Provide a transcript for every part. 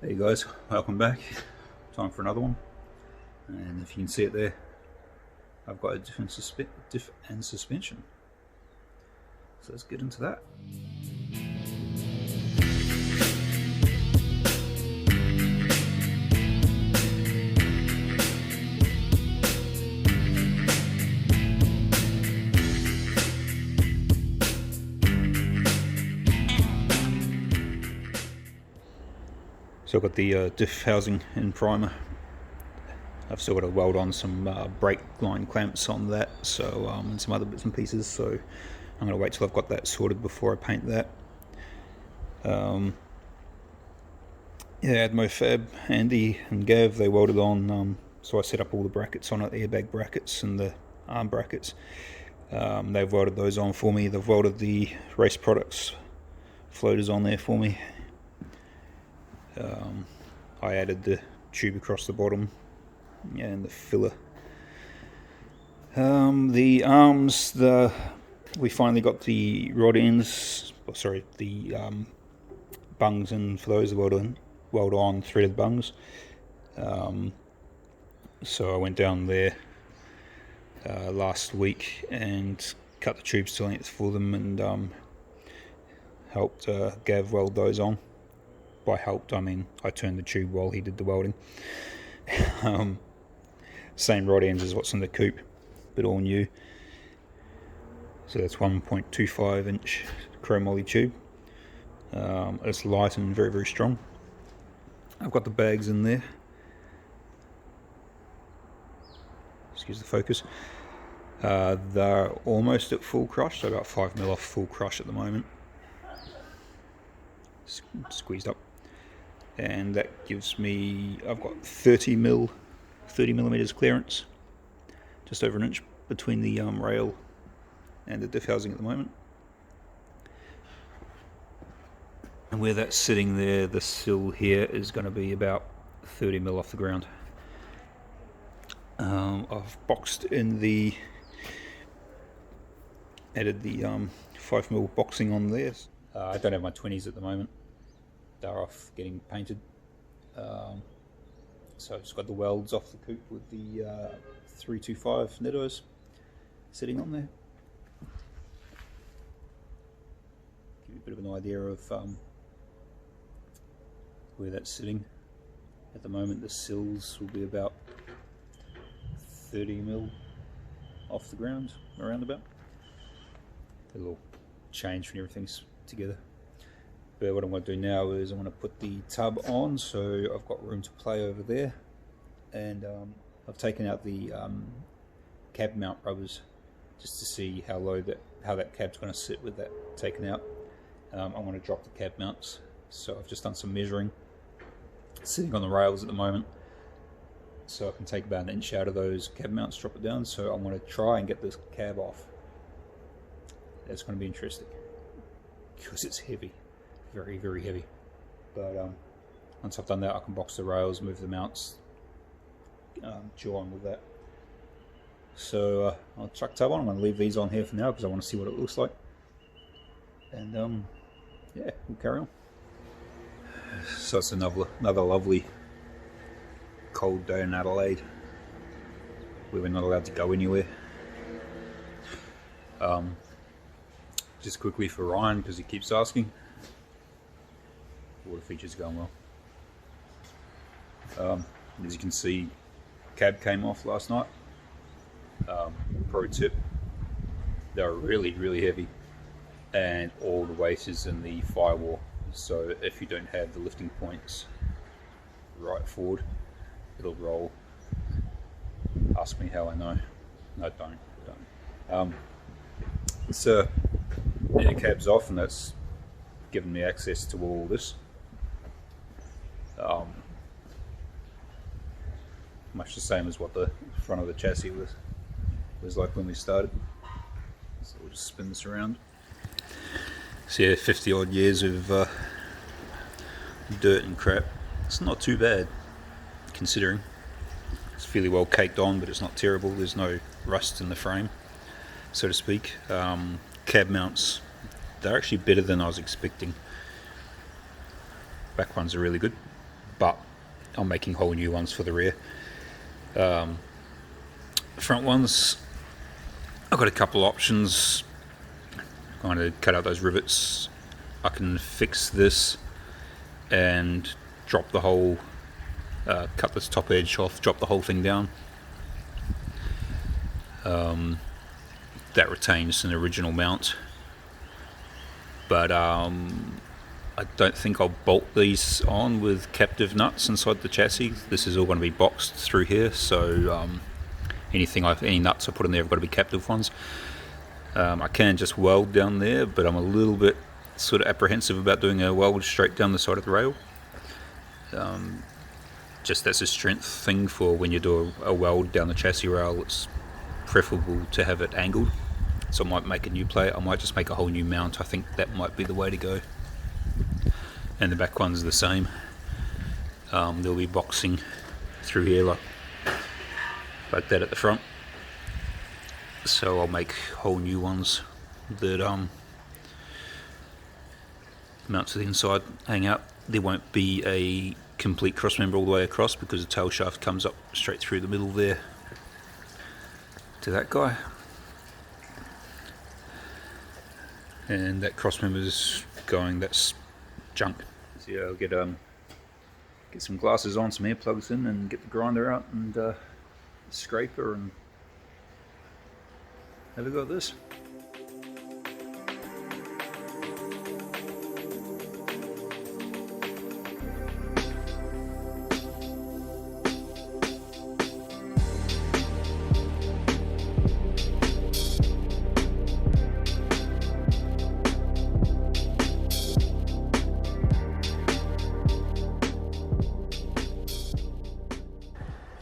Hey guys, welcome back. Time for another one. And if you can see it there, I've got a diff and suspension. So let's get into that. So I've got the diff housing and primer. I've still got to weld on some brake line clamps on that, so and some other bits and pieces. So I'm going to wait till I've got that sorted before I paint that. Yeah, I had MoFab, Andy and Gav, they welded on, so I set up all the brackets on it, the airbag brackets and the arm brackets. They've welded those on for me. They've welded the race products floaters on there for me. I added the tube across the bottom and the filler. The arms, we finally got the rod ends, the bungs, and for those weld on threaded bungs. So I went down there last week and cut the tubes to length for them and helped Gav weld those on. By helped, I mean I turned the tube while he did the welding. Same rod ends as what's in the coupe, but all new. So that's 1.25 inch chromoly tube. It's light and very, very strong. I've got the bags in there. Excuse the focus. They're almost at full crush, so about 5mm off full crush at the moment. Squeezed up. And that gives me, I've got 30 millimeters clearance, just over an inch between the rail and the diff housing at the moment. And where that's sitting there, the sill here is going to be about 30mm off the ground. I've boxed in added the 5mm boxing on there. I don't have my 20s at the moment. They're off getting painted. So I've just got the welds off the coupe with the 325 nettos sitting on there. Give you a bit of an idea of where that's sitting. At the moment the sills will be about 30mm off the ground, around about. It'll all change when everything's together. But what I'm going to do now is I'm going to put the tub on, so I've got room to play over there, and I've taken out the cab mount rubbers just to see how that cab's going to sit with that taken out. I'm going to drop the cab mounts, so I've just done some measuring. It's sitting on the rails at the moment, so I can take about an inch out of those cab mounts, drop it down. So I'm going to try and get this cab off. That's going to be interesting because it's heavy. Very, very heavy. But once I've done that, I can box the rails, move the mounts, jaw on with that. So I'll chuck tub on. I'm going to leave these on here for now because I want to see what it looks like. And yeah, we'll carry on. So it's another lovely cold day in Adelaide where we're not allowed to go anywhere. Just quickly for Ryan, because he keeps asking. Water feature's going well. As you can see, cab came off last night. Pro tip, they're really, really heavy, and all the weight is in the firewall. So if you don't have the lifting points right forward, it'll roll. Ask me how I know. No, don't. So yeah, cab's off, and that's given me access to all this. Much the same as what the front of the chassis was like when we started. So we'll just spin this around. So yeah, 50 odd years of dirt and crap. It's not too bad considering. It's fairly well caked on, but it's not terrible. There's no rust in the frame, so to speak. Cab mounts, they're actually better than I was expecting. Back ones are really good, but I'm making whole new ones for the rear. Front ones, I've got a couple options. I'm going to cut out those rivets. I can fix this and drop the whole, cut this top edge off, drop the whole thing down. That retains an original mount, but I don't think I'll bolt these on with captive nuts inside the chassis. This is all going to be boxed through here, so any nuts I put in there have got to be captive ones. I can just weld down there, but I'm a little bit sort of apprehensive about doing a weld straight down the side of the rail. Just that's a strength thing for when you do a weld down the chassis rail. It's preferable to have it angled. So I might make a new plate. I might just make a whole new mount. I think that might be the way to go. And the back one's the same. There'll be boxing through here like that at the front. So I'll make whole new ones that mount to the inside, hang out. There won't be a complete cross member all the way across because the tail shaft comes up straight through the middle there to that guy. And that cross member's going, that's junk. So yeah, I'll get some glasses on, some earplugs in, and get the grinder out and scraper and have a go at this.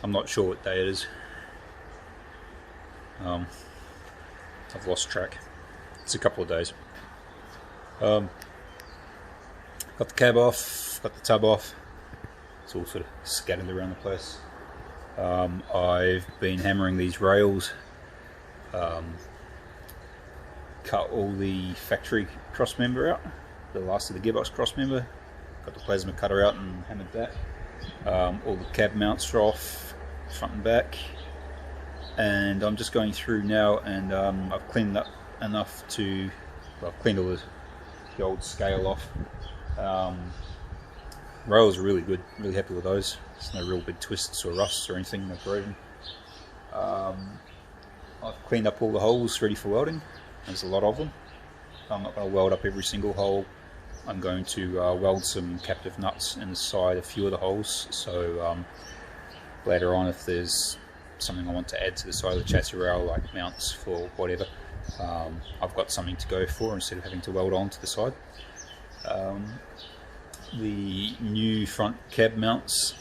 I'm not sure what day it is. I've lost track. It's a couple of days. Got the cab off, got the tub off. It's all sort of scattered around the place. I've been hammering these rails. Cut all the factory cross member out, the last of the gearbox cross member. Got the plasma cutter out and hammered that. All the cab mounts are off, front and back, and I'm just going through now, and I've cleaned up enough to, well, I've cleaned all the old scale off. Rails are really good, really happy with those. There's no real big twists or rusts or anything, no corrosion. I've cleaned up all the holes ready for welding. There's a lot of them. I'm not going to weld up every single hole. I'm going to weld some captive nuts inside a few of the holes, so later on, if there's something I want to add to the side of the chassis rail, like mounts for whatever, I've got something to go for instead of having to weld on to the side. The new front cab mounts,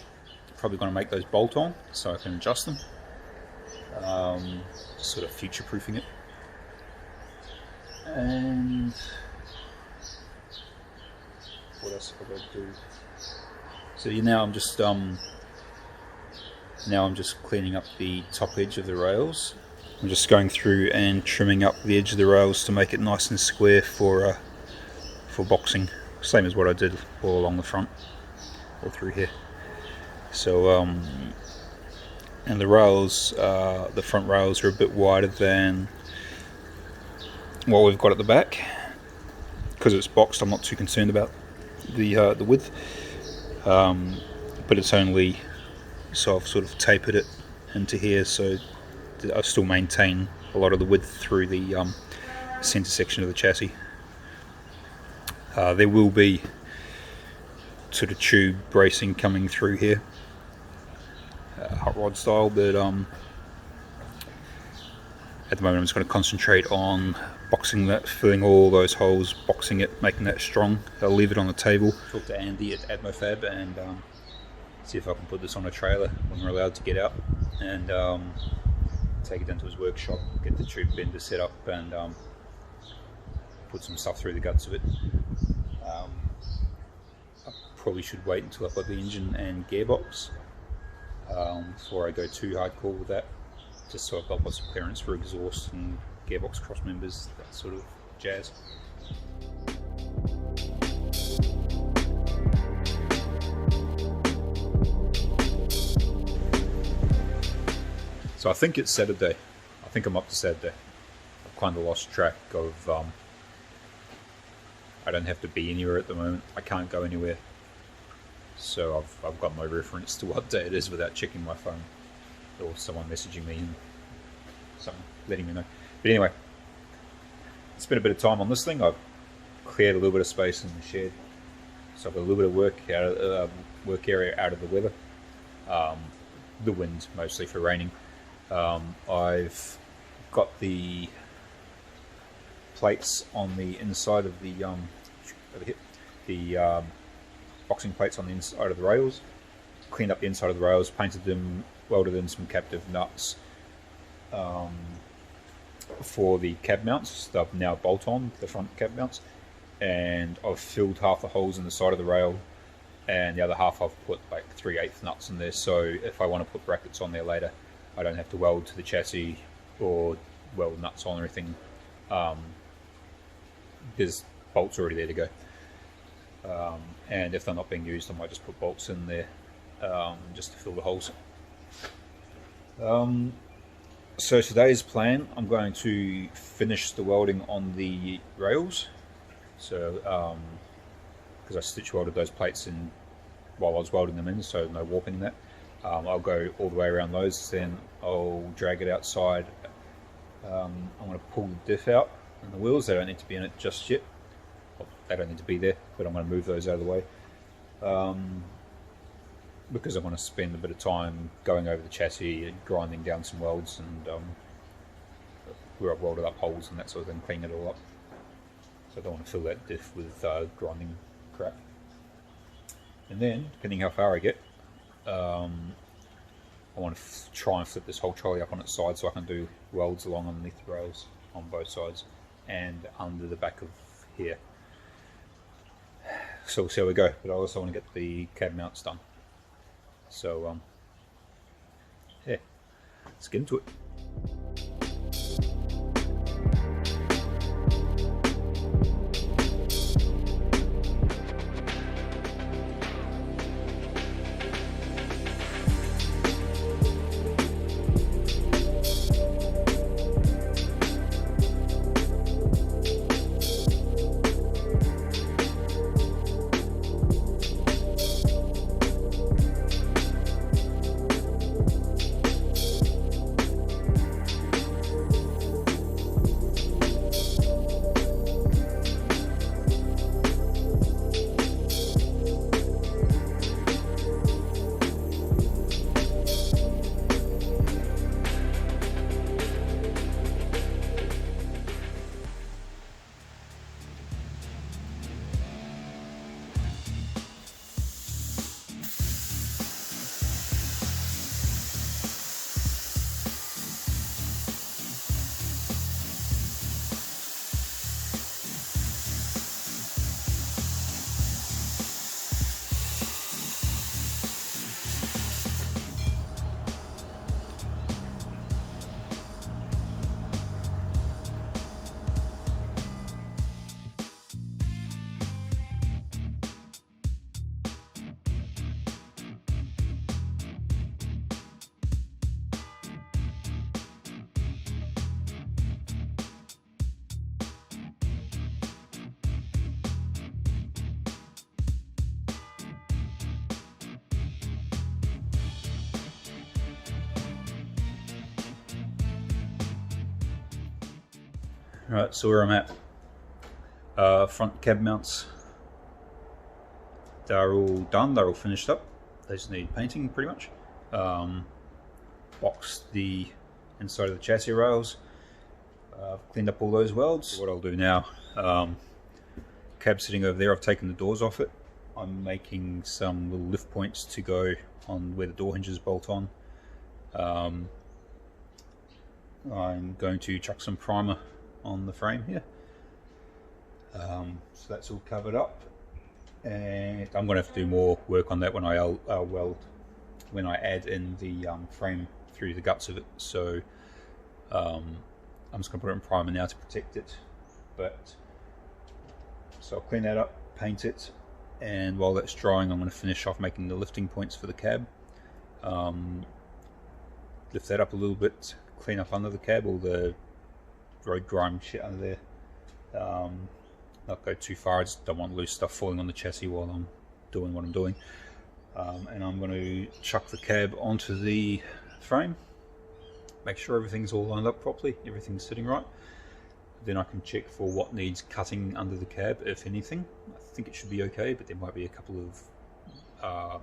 probably going to make those bolt on so I can adjust them, sort of future proofing it. And what else have I got to do? So now I'm just cleaning up the top edge of the rails. I'm just going through and trimming up the edge of the rails to make it nice and square for boxing, same as what I did all along the front, all through here. So and the rails, the front rails are a bit wider than what we've got at the back. Because it's boxed, I'm not too concerned about the width, but it's only, so I've sort of tapered it into here so I still maintain a lot of the width through the center section of the chassis. There will be sort of tube bracing coming through here, hot rod style, but at the moment I'm just going to concentrate on boxing that, filling all those holes, boxing it, making that strong. I'll leave it on the table. Talk to Andy at Atmofab and see if I can put this on a trailer when we're allowed to get out, and take it down to his workshop, get the tube bender set up, and put some stuff through the guts of it. I probably should wait until I've got the engine and gearbox before I go too hardcore with that, just so I've got lots of clearance for exhaust and gearbox cross members, that sort of jazz. So I think it's Saturday. I think I'm up to Saturday. I've kind of lost track of... I don't have to be anywhere at the moment. I can't go anywhere. So I've got no reference to what day it is without checking my phone. Or someone messaging me and someone letting me know. But anyway, spent a bit of time on this thing. I've cleared a little bit of space in the shed. So I've got a little bit of work area out of the weather. The wind mostly for raining. I've got the plates on the inside of the boxing plates on the inside of the rails. Cleaned up the inside of the rails, painted them, welded in some captive nuts for the cab mounts. They'll now bolt on the front cab mounts, and I've filled half the holes in the side of the rail, and the other half I've put like 3/8 nuts in there, so if I want to put brackets on there later, I don't have to weld to the chassis or weld nuts on or anything. There's bolts already there to go, and if they're not being used, I might just put bolts in there just to fill the holes. So today's plan, I'm going to finish the welding on the rails. So because I stitch welded those plates in while I was welding them in, so no warping in that. I'll go all the way around those, then I'll drag it outside. I'm going to pull the diff out and the wheels. They don't need to be in it just yet. Well, they don't need to be there, but I'm going to move those out of the way. Because I want to spend a bit of time going over the chassis and grinding down some welds and where I've welded up holes and that sort of thing, clean it all up. So I don't want to fill that diff with grinding crap. And then, depending how far I get, I want to try and flip this whole trolley up on its side so I can do welds along underneath the rails on both sides and under the back of here. So we'll see how we go, but I also want to get the cab mounts done. So, yeah, let's get into it. Right, so where I'm at, front cab mounts, they're all done, they're all finished up, they just need painting pretty much. Boxed the inside of the chassis rails, cleaned up all those welds. What I'll do now, cab sitting over there, I've taken the doors off it. I'm making some little lift points to go on where the door hinges bolt on. I'm going to chuck some primer on the frame here, so that's all covered up, and I'm going to have to do more work on that when I weld, when I add in the frame through the guts of it. So I'm just going to put it in primer now to protect it. But so I'll clean that up, paint it, and while that's drying, I'm going to finish off making the lifting points for the cab. lift that up a little bit, clean up under the cab, all the road grime shit under there. Not go too far, I just don't want loose stuff falling on the chassis while I'm doing what I'm doing. And I'm going to chuck the cab onto the frame, make sure everything's all lined up properly, everything's sitting right. Then I can check for what needs cutting under the cab, if anything. I think it should be okay, but there might be a couple of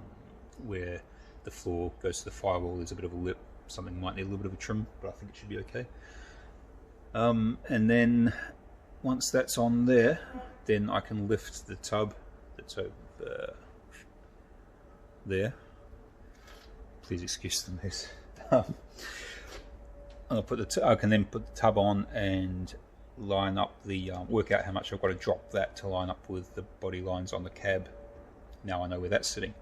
where the floor goes to the firewall, there's a bit of a lip, something might need a little bit of a trim, but I think it should be okay. And then once that's on there, then I can lift the tub that's over there. Please excuse the mess. I can then put the tub on and line up the work out how much I've got to drop that to line up with the body lines on the cab. Now I know where that's sitting,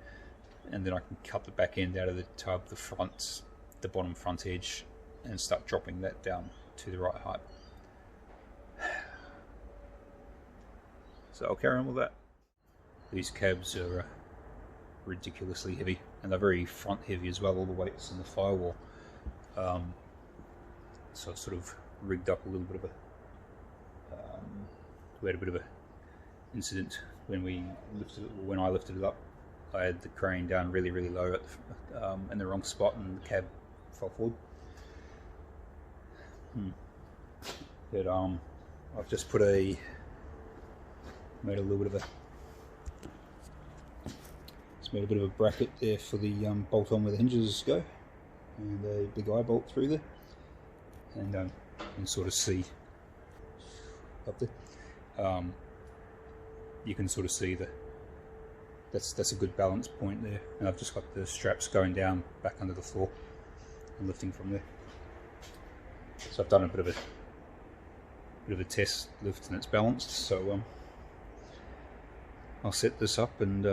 and then I can cut the back end out of the tub, the bottom front edge, and start dropping that down to the right height. So I'll carry on with that. These cabs are ridiculously heavy, and they're very front heavy as well, all the weight's in the firewall. So I sort of rigged up a little bit of a we had a bit of a incident when I lifted it up. I had the crane down really low at in the wrong spot, and the cab fell forward. But I've just made a bit of a bracket there for the bolt on where the hinges go, and a big eye bolt through there, and you can sort of see up there. You can sort of see that's a good balance point there, and I've just got the straps going down back under the floor and lifting from there. So I've done a bit of a test lift, and it's balanced. So I'll set this up and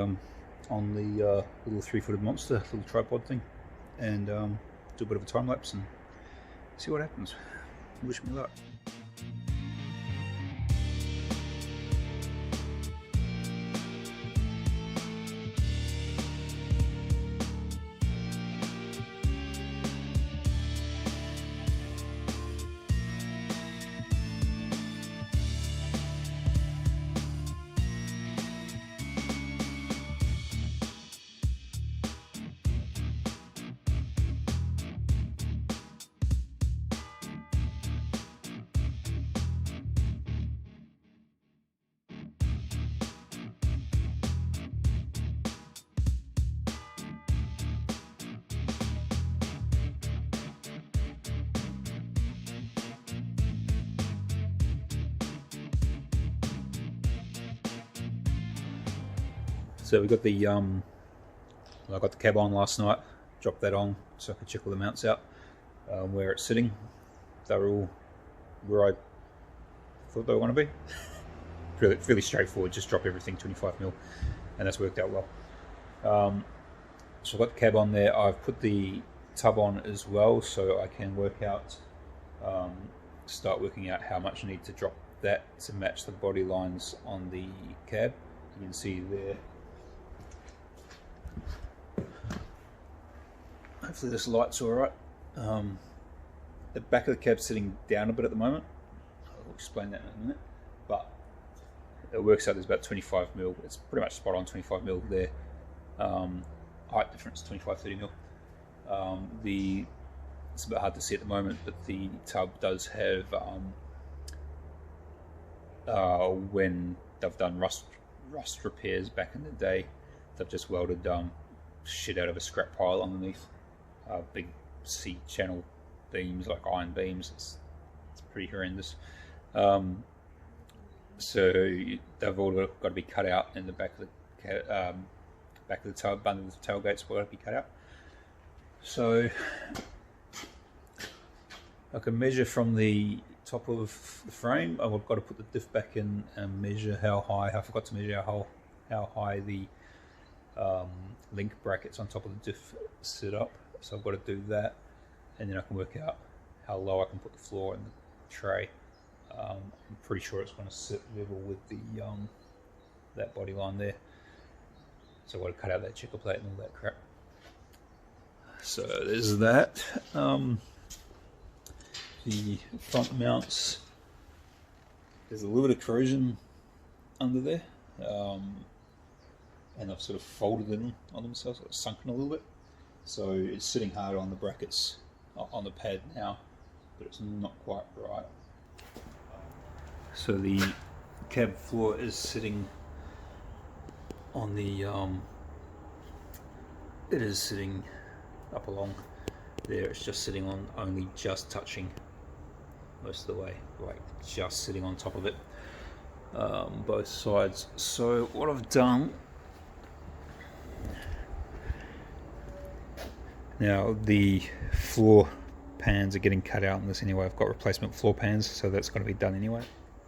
on the little 3-footed monster, little tripod thing, and do a bit of a time lapse and see what happens. Wish me luck. So we got the I got the cab on last night, dropped that on so I could check all the mounts out, where it's sitting. They're all where I thought they were going to be. Fairly straightforward, just drop everything 25mm, and that's worked out well. So I've got the cab on there. I've put the tub on as well, so I can work out, start working out how much I need to drop that to match the body lines on the cab. You can see there. Hopefully this light's alright. The back of the cab's sitting down a bit at the moment. I'll explain that in a minute. But it works out there's about 25mm. It's pretty much spot on 25mm there. Height difference 25-30mm. It's a bit hard to see at the moment, but the tub does have when they've done rust repairs back in the day, they've just welded shit out of a scrap pile underneath. Big C-channel beams, like iron beams. It's pretty horrendous. So they've all got to be cut out in the back of the tub. Under the tailgate's got to be cut out. So I can measure from the top of the frame. I've got to put the diff back in and measure how high. I forgot to measure how high the link brackets on top of the diff sit up. So I've got to do that, and then I can work out how low I can put the floor and the tray. I'm pretty sure it's going to sit level with the that body line there. So I've got to cut out that checker plate and all that crap. So there's that. The front mounts, there's a little bit of corrosion under there, and I've sort of folded them on themselves, sort of sunken a little bit. So it's sitting hard on the brackets on the pad now, but it's not quite right. So the cab floor is sitting on the it is sitting up along there. It's just sitting on, only just touching most of the way, like just sitting on top of it, both sides. So what I've done now, the floor pans are getting cut out in this anyway. I've got replacement floor pans, so that's going to be done anyway.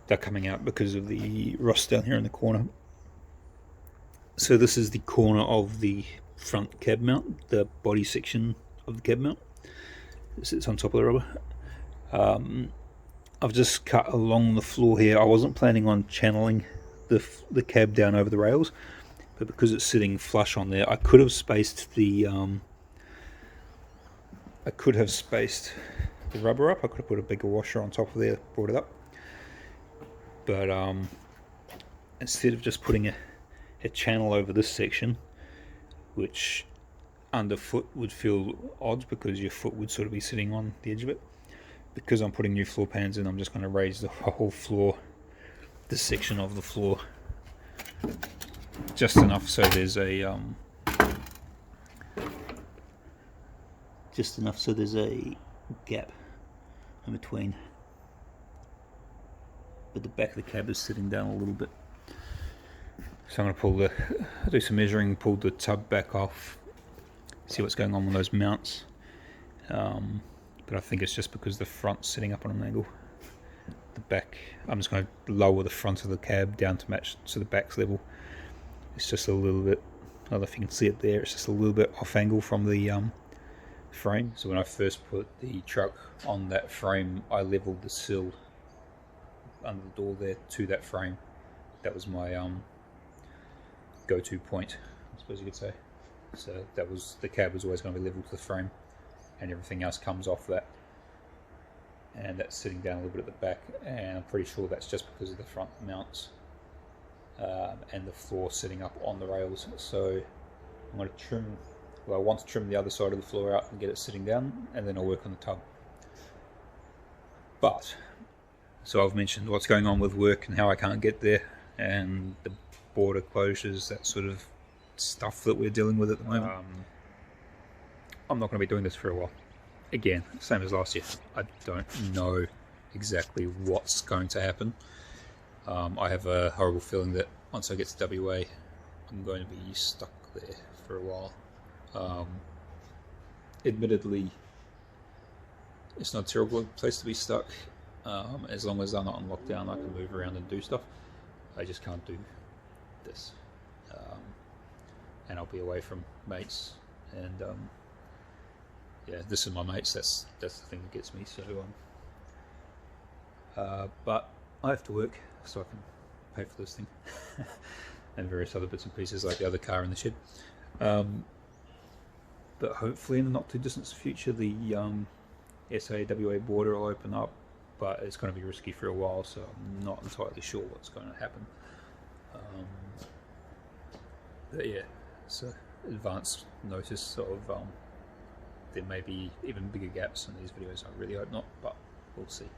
They're coming out because of the rust down here in the corner. So this is the corner of the front cab mount, the body section of the cab mount. It sits on top of the rubber. I've just cut along the floor here. I wasn't planning on channeling the cab down over the rails, but because it's sitting flush on there, I could have spaced the rubber up. I could have put a bigger washer on top of there, brought it up. But instead of just putting a channel over this section, which underfoot would feel odd because your foot would sort of be sitting on the edge of it, because I'm putting new floor pans in, I'm just going to raise the whole floor, this section of the floor, just enough so there's a gap in between. But the back of the cab is sitting down a little bit. So I'm going to do some measuring, pull the tub back off, see what's going on with those mounts. But I think it's just because the front's sitting up on an angle. The back, I'm just going to lower the front of the cab down to match so the back's level. It's just a little bit, I don't know if you can see it there, it's just a little bit off angle from the frame. So when I first put the truck on that frame, I leveled the sill under the door there to that frame. That was my go-to point, I suppose you could say. So that was, the cab was always going to be level to the frame, and everything else comes off that. And that's sitting down a little bit at the back, and I'm pretty sure that's just because of the front mounts and the floor sitting up on the rails. So I'm going to trim, well, I want to trim the other side of the floor out and get it sitting down, and then I'll work on the tub. But, so I've mentioned what's going on with work and how I can't get there, and the border closures, that sort of stuff that we're dealing with at the moment. I'm not going to be doing this for a while. Again, same as last year. I don't know exactly what's going to happen. I have a horrible feeling that once I get to WA, I'm going to be stuck there for a while. Admittedly, it's not a terrible place to be stuck. As long as I'm not on lockdown, I can move around and do stuff. I just can't do this. And I'll be away from mates, and yeah, this is my mates. That's the thing that gets me. So, but I have to work so I can pay for this thing and various other bits and pieces like the other car in the shed. But hopefully, in the not too distant future, the SA-WA border will open up. But it's going to be risky for a while, so I'm not entirely sure what's going to happen. But yeah, so advance notice of there may be even bigger gaps in these videos. I really hope not, but we'll see.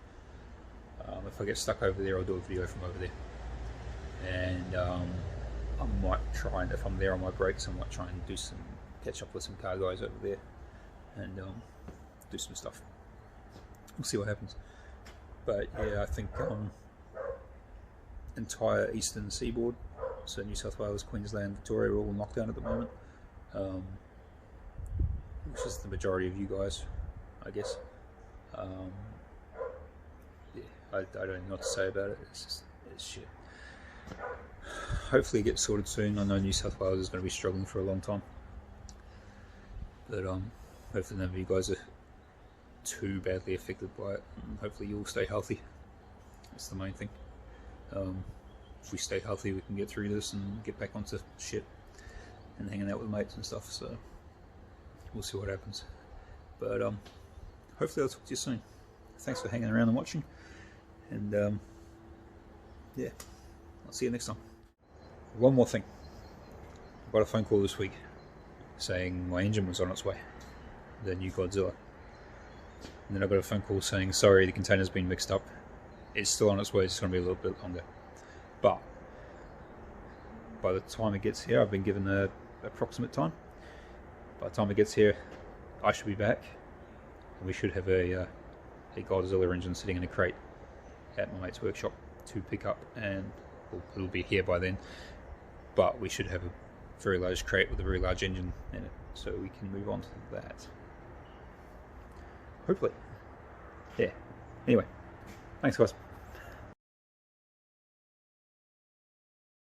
If I get stuck over there, I'll do a video from over there, and I might try, and if I'm there on my breaks, I might try and do some catch up with some car guys over there and do some stuff. We'll see what happens. But yeah, I think entire eastern seaboard, so New South Wales, Queensland, Victoria, are all in lockdown at the moment, which is the majority of you guys, I guess. Yeah, I don't know what to say about it. It's shit. Hopefully it gets sorted soon. I know New South Wales is going to be struggling for a long time, but hopefully none of you guys are too badly affected by it, and hopefully you'll stay healthy. That's the main thing. If we stay healthy, we can get through this and get back onto shit and hanging out with mates and stuff. So we'll see what happens. But hopefully I'll talk to you soon. Thanks for hanging around and watching, and yeah, I'll see you next time. One more thing. I got a phone call this week saying my engine was on its way, the new Godzilla. And then I got a phone call saying, sorry, the container's been mixed up. It's still on its way, it's going to be a little bit longer. But by the time it gets here, I've been given an approximate time. By the time it gets here, I should be back. And we should have a Godzilla engine sitting in a crate at my mate's workshop to pick up, and it'll be here by then. But we should have a very large crate with a very large engine in it, so we can move on to that. Hopefully. Yeah. Anyway, thanks guys.